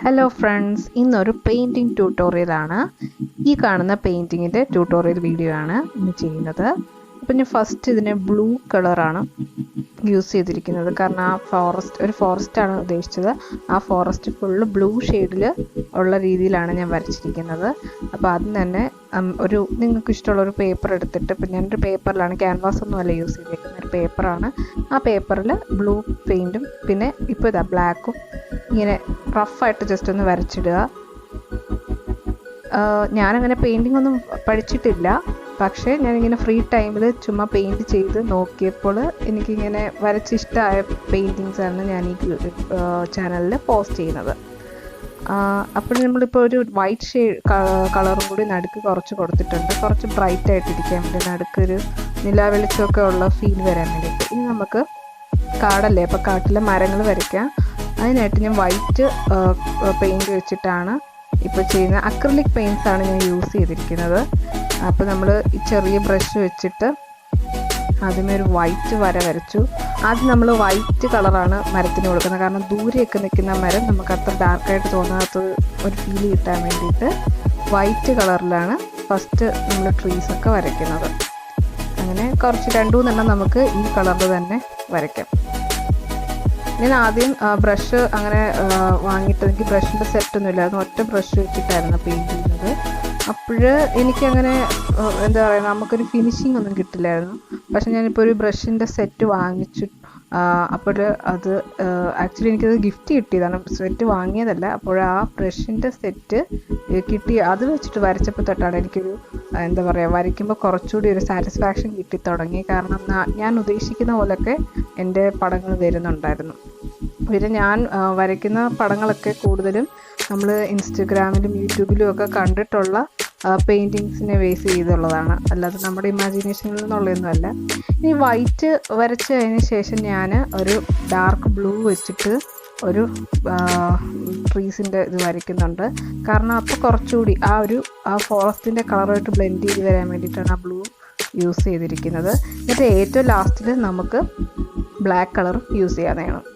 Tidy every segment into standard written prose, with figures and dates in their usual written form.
Hello friends, ഇന്നൊരു painting ട്യൂട്ടോറിയലാണ്. ഈ കാണുന്ന പെയിൻറ്റിങ്ങിൻ്റെ ട്യൂട്ടോറിയൽ വീഡിയോ ആണ് ഇന്ന് ചെയ്യുന്നത്. അപ്പം ഞാൻ ഫസ്റ്റ് ഇതിനെ ബ്ലൂ കളറാണ് യൂസ് ചെയ്തിരിക്കുന്നത്. കാരണം ഒരു ഫോറസ്റ്റാണ് ഉദ്ദേശിച്ചത്. ആ ഫോറസ്റ്റ് ഫുള്ള് ബ്ലൂ ഷെയ്ഡിൽ ഉള്ള രീതിയിലാണ് ഞാൻ വരച്ചിരിക്കുന്നത്. അപ്പോൾ ആദ്യം തന്നെ നിങ്ങൾക്ക് ഇഷ്ടമുള്ളൊരു പേപ്പർ എടുത്തിട്ട്, ഇപ്പം ഞാനൊരു പേപ്പറിലാണ്, ക്യാൻവാസ് ഒന്നും അല്ല യൂസ് ചെയ്തിരിക്കുന്ന ഒരു പേപ്പറാണ്. ആ പേപ്പറിൽ ബ്ലൂ പെയിൻറ്റും പിന്നെ ഇപ്പോൾ ഇതാ ബ്ലാക്കും ഇങ്ങനെ റഫായിട്ട് ജസ്റ്റ് ഒന്ന് വരച്ചിടുക. ഞാനങ്ങനെ പെയിൻറ്റിംഗ് ഒന്നും പഠിച്ചിട്ടില്ല, പക്ഷേ ഞാനിങ്ങനെ ഫ്രീ ടൈമിൽ ചുമ്മാ പെയിൻറ്റ് ചെയ്ത് നോക്കിയപ്പോൾ എനിക്കിങ്ങനെ വരച്ചിഷ്ടമായ പെയിൻറ്റിങ്സാണ് ഞാൻ ഈ ചാനലിൽ പോസ്റ്റ് ചെയ്യുന്നത്. അപ്പോൾ നമ്മളിപ്പോൾ ഒരു വൈറ്റ് കളറും കൂടി നടുക്ക് കുറച്ച് കൊടുത്തിട്ടുണ്ട്, കുറച്ച് ബ്രൈറ്റ് ആയിട്ടിരിക്കാൻ വേണ്ടി, നടുക്കൊരു നിലാവെളിച്ചമൊക്കെ ഉള്ള ഫീൽ വരാൻ വേണ്ടിയിട്ട്. ഇനി നമുക്ക് കാടല്ലേ, അപ്പോൾ കാട്ടിലെ മരങ്ങൾ വരയ്ക്കാം. അതിനായിട്ട് ഞാൻ വൈറ്റ് പെയിൻറ്റ് വെച്ചിട്ടാണ് ഇപ്പോൾ ചെയ്യുന്നത്. അക്രിലിക് പെയിൻറ്റ്സാണ് ഞാൻ യൂസ് ചെയ്തിരിക്കുന്നത്. അപ്പോൾ നമ്മൾ ഈ ചെറിയ ബ്രഷ് വെച്ചിട്ട് ആദ്യമേ ഒരു വൈറ്റ് വര വരച്ചു. ആദ്യം നമ്മൾ വൈറ്റ് കളറാണ് മരത്തിന് കൊടുക്കുന്നത്, കാരണം ദൂരെയൊക്കെ നിൽക്കുന്ന മരം നമുക്ക് അത്ര ഡാർക്കായിട്ട് തോന്നാത്ത ഒരു ഫീൽ കിട്ടാൻ വേണ്ടിയിട്ട് വൈറ്റ് കളറിലാണ് ഫസ്റ്റ് നമ്മൾ ട്രീസൊക്കെ വരയ്ക്കുന്നത്. അങ്ങനെ കുറച്ച് 2-3 നമുക്ക് ഈ കളറിൽ തന്നെ വരയ്ക്കാം. ഞാൻ ആദ്യം ബ്രഷ് അങ്ങനെ വാങ്ങിയിട്ട്, എനിക്ക് ബ്രഷിൻ്റെ സെറ്റൊന്നും ഇല്ലായിരുന്നു, ഒറ്റ ബ്രഷ് വെച്ചിട്ടായിരുന്നു പെയിൻറ്റ് ചെയ്യുന്നത്. അപ്പോൾ എനിക്കങ്ങനെ എന്താ പറയുക, നമുക്കൊരു ഫിനിഷിംഗ് ഒന്നും കിട്ടില്ലായിരുന്നു. പക്ഷെ ഞാനിപ്പോൾ ഒരു ബ്രഷിൻ്റെ സെറ്റ് വാങ്ങിച്ചു. അപ്പോൾ അത് ആക്ച്വലി എനിക്കത് ഗിഫ്റ്റ് കിട്ടിയതാണ്, സെറ്റ് വാങ്ങിയതല്ല. അപ്പോൾ ആ ബ്രഷിൻ്റെ സെറ്റ് കിട്ടി, അത് വെച്ചിട്ട് വരച്ചപ്പോൾ തൊട്ടാണ് എനിക്കൊരു എന്താ പറയുക, വരയ്ക്കുമ്പോൾ കുറച്ചുകൂടി ഒരു സാറ്റിസ്ഫാക്ഷൻ കിട്ടി തുടങ്ങി. കാരണം ഞാൻ ഉദ്ദേശിക്കുന്ന പോലൊക്കെ എൻ്റെ പടങ്ങൾ വരുന്നുണ്ടായിരുന്നു. പിന്നെ ഞാൻ വരയ്ക്കുന്ന പടങ്ങളൊക്കെ കൂടുതലും നമ്മൾ ഇൻസ്റ്റഗ്രാമിലും യൂട്യൂബിലും ഒക്കെ കണ്ടിട്ടുള്ള പെയിൻറ്റിങ്സിനെ ബേസ് ചെയ്തുള്ളതാണ്, അല്ലാതെ നമ്മുടെ ഇമാജിനേഷനിൽ നിന്നുള്ളതൊന്നുമല്ല. ഇനി വൈറ്റ് വരച്ചതിന് ശേഷം ഞാൻ ഒരു ഡാർക്ക് ബ്ലൂ വെച്ചിട്ട് ഒരു ട്രീസിൻ്റെ ഇത് വരയ്ക്കുന്നുണ്ട്. കാരണം അപ്പോൾ കുറച്ചുകൂടി ആ ഫോറസ്റ്റിൻ്റെ കളറുമായിട്ട് ബ്ലെൻഡ് ചെയ്ത് വരാൻ വേണ്ടിയിട്ടാണ് ആ ബ്ലൂ യൂസ് ചെയ്തിരിക്കുന്നത്. എന്നിട്ട് ഏറ്റവും ലാസ്റ്റിൽ നമുക്ക് ബ്ലാക്ക് കളർ യൂസ് ചെയ്യാവുന്നതാണ്.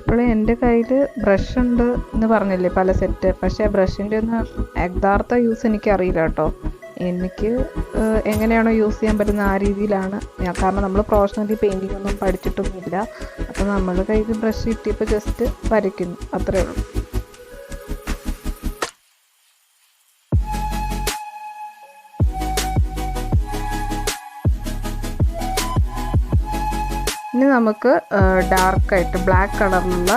അപ്പോൾ എൻ്റെ കയ്യിൽ ബ്രഷ് ഉണ്ട് എന്ന് പറഞ്ഞില്ലേ, പല സെറ്റ്. പക്ഷേ ബ്രഷിൻ്റെ ഒന്നും യഥാർത്ഥ യൂസ് എനിക്കറിയില്ല കേട്ടോ. എനിക്ക് എങ്ങനെയാണോ യൂസ് ചെയ്യാൻ പറ്റുന്ന ആ രീതിയിലാണ് ഞാൻ, കാരണം നമ്മൾ പ്രൊഫഷണലി പെയിൻറ്റിംഗ് ഒന്നും പഠിച്ചിട്ടൊന്നുമില്ല. അപ്പോൾ നമ്മുടെ കയ്യിൽ ബ്രഷ് കിട്ടിയപ്പോൾ ജസ്റ്റ് വരയ്ക്കുന്നു, അത്രയേ ഉള്ളൂ. ഇനി നമുക്ക് ഡാർക്കായിട്ട് ബ്ലാക്ക് കളറിലുള്ള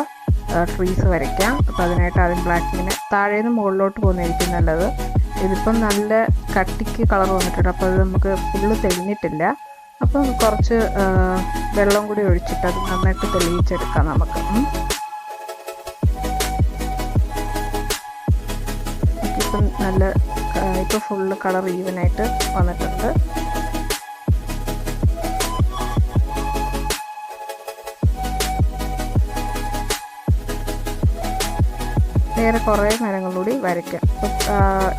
ട്രീസ് വരയ്ക്കാം. അപ്പോൾ അതിനായിട്ട് ആദ്യം ബ്ലാക്ക് ഇങ്ങനെ താഴേന്ന് മുകളിലോട്ട് പോകുന്നതായിരിക്കും നല്ലത്. ഇതിപ്പം നല്ല കട്ടിക്ക് കളർ വന്നിട്ടുണ്ട്, അപ്പോൾ അത് നമുക്ക് ഫുള്ള് തെളിഞ്ഞിട്ടില്ല. അപ്പം കുറച്ച് വെള്ളം കൂടി ഒഴിച്ചിട്ട് അത് നന്നായിട്ട് തെളിയിച്ചെടുക്കാം നമുക്ക്. ഇപ്പം ഇപ്പോൾ ഫുള്ള് കളർ ഈവനായിട്ട് വന്നിട്ടുണ്ട്. വേറെ കുറേ മരങ്ങളൂടി വരയ്ക്കാം.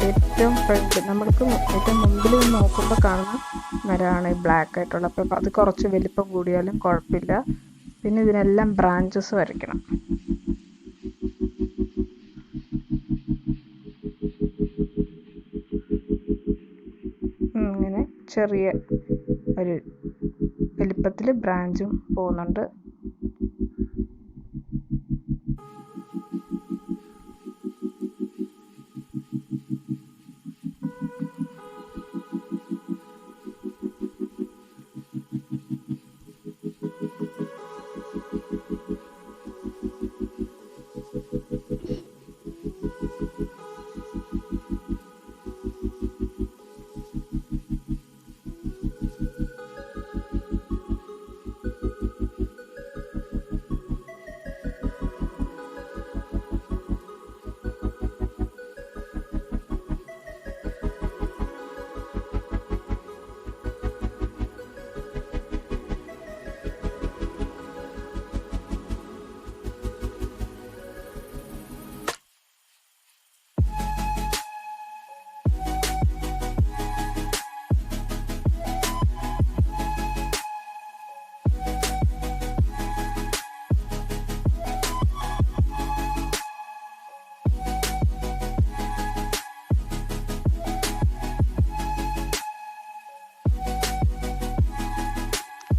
ഏറ്റവും ഫ്രണ്ട് നമ്മൾക്ക് ഏറ്റവും മുമ്പിൽ നിന്ന് നോക്കുമ്പോൾ കാണുന്ന മരമാണ് ഈ ബ്ലാക്ക് ആയിട്ടുള്ള. അപ്പോൾ അത് കുറച്ച് വലിപ്പം കൂടിയാലും കുഴപ്പമില്ല. പിന്നെ ഇതിനെല്ലാം ബ്രാഞ്ചസ് വരയ്ക്കണം. ഇങ്ങനെ ചെറിയ ഒരു വലിപ്പത്തിൽ ബ്രാഞ്ചും പോകുന്നുണ്ട്.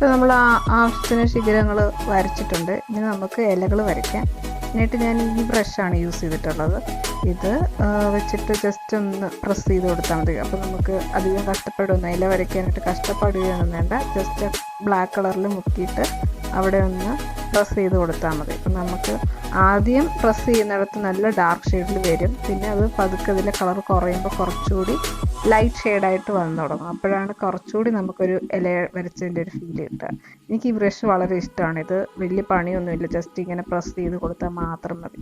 ഇപ്പോൾ നമ്മൾ ആവശ്യത്തിന് ശിഖരങ്ങൾ വരച്ചിട്ടുണ്ട്. ഇനി നമുക്ക് ഇലകൾ വരയ്ക്കാം. എന്നിട്ട് ഞാൻ ഈ ബ്രഷാണ് യൂസ് ചെയ്തിട്ടുള്ളത്. ഇത് വെച്ചിട്ട് ജസ്റ്റ് ഒന്ന് പ്രസ് ചെയ്ത് കൊടുത്താൽ മതി. അപ്പോൾ നമുക്ക് അധികം കഷ്ടപ്പെടുന്ന ഇല വരയ്ക്കാനായിട്ട് കഷ്ടപ്പെടുകയൊന്നും വേണ്ട. ജസ്റ്റ് ബ്ലാക്ക് കളറിൽ മുക്കിയിട്ട് അവിടെ ഒന്ന് പ്രസ് ചെയ്ത് കൊടുത്താൽ മതി. അപ്പം നമുക്ക് ആദ്യം പ്രസ് ചെയ്യുന്നിടത്ത് നല്ല ഡാർക്ക് ഷെയ്ഡിൽ വരും. പിന്നെ അത് പതുക്കെ അതിലെ കളർ കുറയുമ്പോൾ കുറച്ചുകൂടി ലൈറ്റ് ഷെയ്ഡായിട്ട് വന്നു തുടങ്ങും. അപ്പോഴാണ് കുറച്ചുകൂടി നമുക്കൊരു ഇല വരച്ചതിൻ്റെ ഒരു ഫീൽ കിട്ടുക. എനിക്ക് ഈ ബ്രഷ് വളരെ ഇഷ്ടമാണ്. ഇത് വലിയ പണിയൊന്നുമില്ല, ജസ്റ്റ് ഇങ്ങനെ പ്രസ് ചെയ്ത് കൊടുത്താൽ മാത്രം മതി.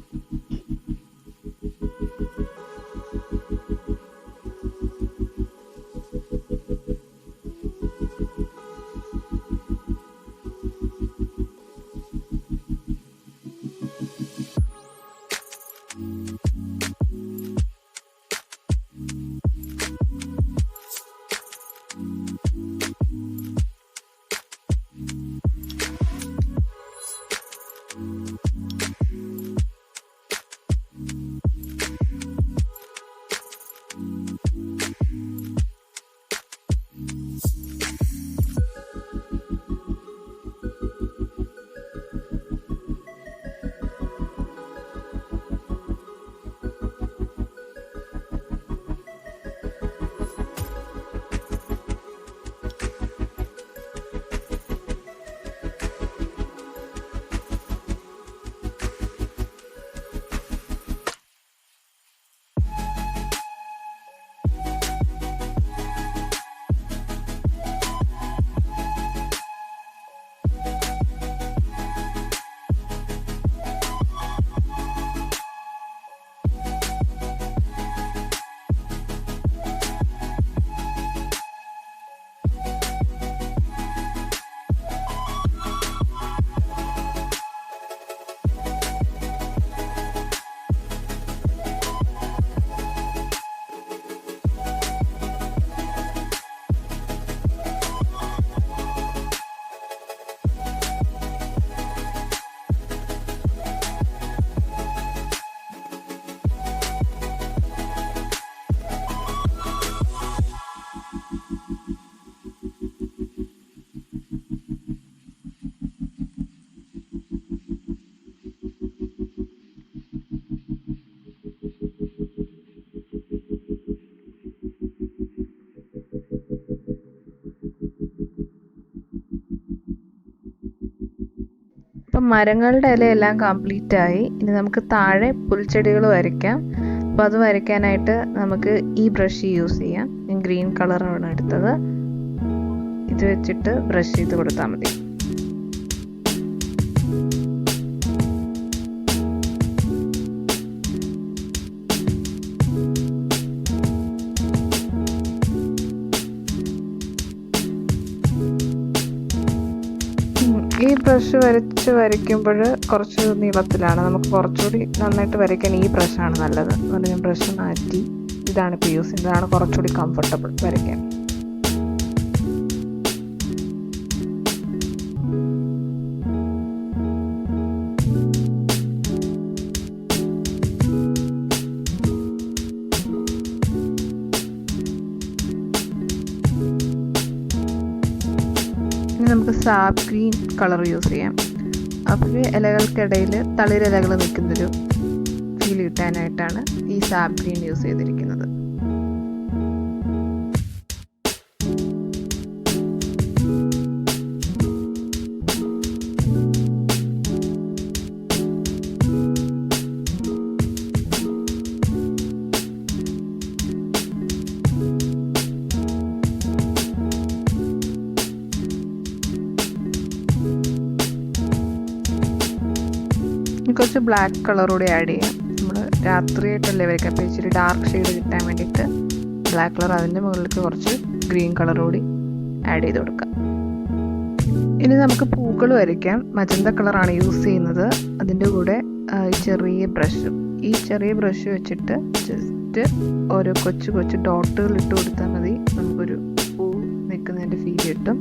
ഇപ്പം മരങ്ങളുടെ ഇലയെല്ലാം കംപ്ലീറ്റ് ആയി. ഇനി നമുക്ക് താഴെ പുൽച്ചെടികൾ വരയ്ക്കാം. അപ്പോൾ അത് വരയ്ക്കാനായിട്ട് നമുക്ക് ഈ ബ്രഷ് യൂസ് ചെയ്യാം. ഞാൻ ഗ്രീൻ കളറാണ് എടുത്തത്. ഇത് വെച്ചിട്ട് ബ്രഷ് ചെയ്ത് കൊടുത്താൽ മതി. ഈ ബ്രഷ് വരയ്ക്കുമ്പോൾ കുറച്ച് നീളത്തിലാണ്. നമുക്ക് കുറച്ചുകൂടി നന്നായിട്ട് വരയ്ക്കാൻ ഈ ബ്രഷാണ് നല്ലത്. അതുകൊണ്ട് ഞാൻ ബ്രഷ് മാറ്റി ഇതാണ് ഇപ്പോൾ യൂസ് ചെയ്യുന്നത്. ഇതാണ് കുറച്ചുകൂടി കംഫർട്ടബിൾ വരയ്ക്കാൻ. നമുക്ക് സാപ്പ് ഗ്രീൻ കളർ യൂസ് ചെയ്യാം. അപ്പോൾ ഇലകൾക്കിടയിൽ തളിരിലകൾ നിൽക്കുന്നൊരു ഫീൽ കിട്ടാനായിട്ടാണ് ഈ സാപ്പ് ഗ്രീൻ യൂസ് ചെയ്തിരിക്കുന്നത്. കുറച്ച് ബ്ലാക്ക് കളർ കൂടി ആഡ് ചെയ്യാം. നമ്മൾ രാത്രിയായിട്ടല്ലേ വരയ്ക്കാം, അപ്പോൾ ഇച്ചിരി ഡാർക്ക് ഷെയ്ഡ് കിട്ടാൻ വേണ്ടിയിട്ട് ബ്ലാക്ക് കളർ, അതിൻ്റെ മുകളിലേക്ക് കുറച്ച് ഗ്രീൻ കളർ കൂടി ആഡ് ചെയ്ത് കൊടുക്കാം. ഇനി നമുക്ക് പൂക്കൾ വരയ്ക്കാം. മജന്ത കളറാണ് യൂസ് ചെയ്യുന്നത്. അതിൻ്റെ കൂടെ ഈ ചെറിയ ബ്രഷ് വെച്ചിട്ട് ജസ്റ്റ് ഓരോ കൊച്ചു ഡോട്ടുകൾ ഇട്ട് കൊടുത്താൽ മതി. നമുക്കൊരു പൂ നിൽക്കുന്നതിൻ്റെ ഫീൽ കിട്ടും.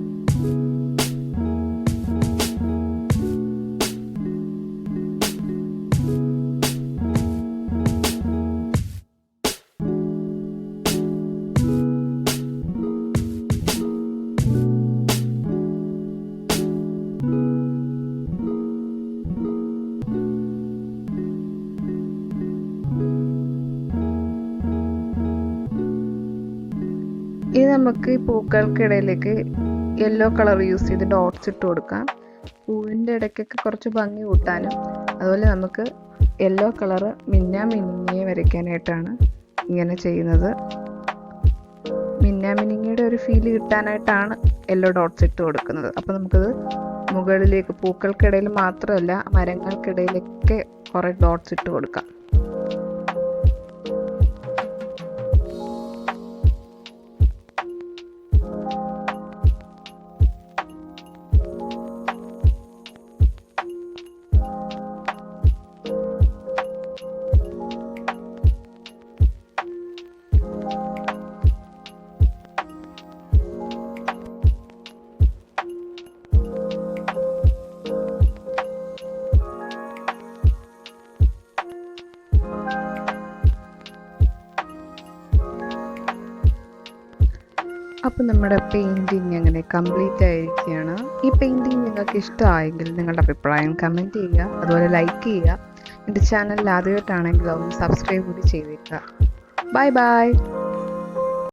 ഇനി നമുക്ക് ഈ പൂക്കൾക്കിടയിലേക്ക് യെല്ലോ കളർ യൂസ് ചെയ്ത് ഡോട്ട്സ് ഇട്ട് കൊടുക്കാം. പൂവിൻ്റെ ഇടയ്ക്കൊക്കെ കുറച്ച് ഭംഗി കൂട്ടാനും അതുപോലെ നമുക്ക് യെല്ലോ കളറ് മിന്നിയെ വരയ്ക്കാനായിട്ടാണ് ഇങ്ങനെ ചെയ്യുന്നത്. മിന്നിയുടെ ഒരു ഫീല് കിട്ടാനായിട്ടാണ് യെല്ലോ ഡോട്ട്സ് ഇട്ട് കൊടുക്കുന്നത്. അപ്പോൾ നമുക്കത് മുകളിലേക്ക് പൂക്കൾക്കിടയിൽ മാത്രമല്ല മരങ്ങൾക്കിടയിലൊക്കെ കുറേ ഡോട്ട്സ് ഇട്ട് കൊടുക്കാം. അപ്പോൾ നമ്മുടെ പെയിൻറ്റിങ് അങ്ങനെ കംപ്ലീറ്റ് ആയിരിക്കുകയാണ്. ഈ പെയിൻറ്റിങ് നിങ്ങൾക്ക് ഇഷ്ടമായെങ്കിൽ നിങ്ങളുടെ അഭിപ്രായം കമൻറ്റ് ചെയ്യുക, അതുപോലെ ലൈക്ക് ചെയ്യുക. എൻ്റെ ചാനൽ ആദ്യമായിട്ടാണെങ്കിൽ ഒന്ന് സബ്സ്ക്രൈബ് കൂടി ചെയ്തേക്കുക. Bye bye.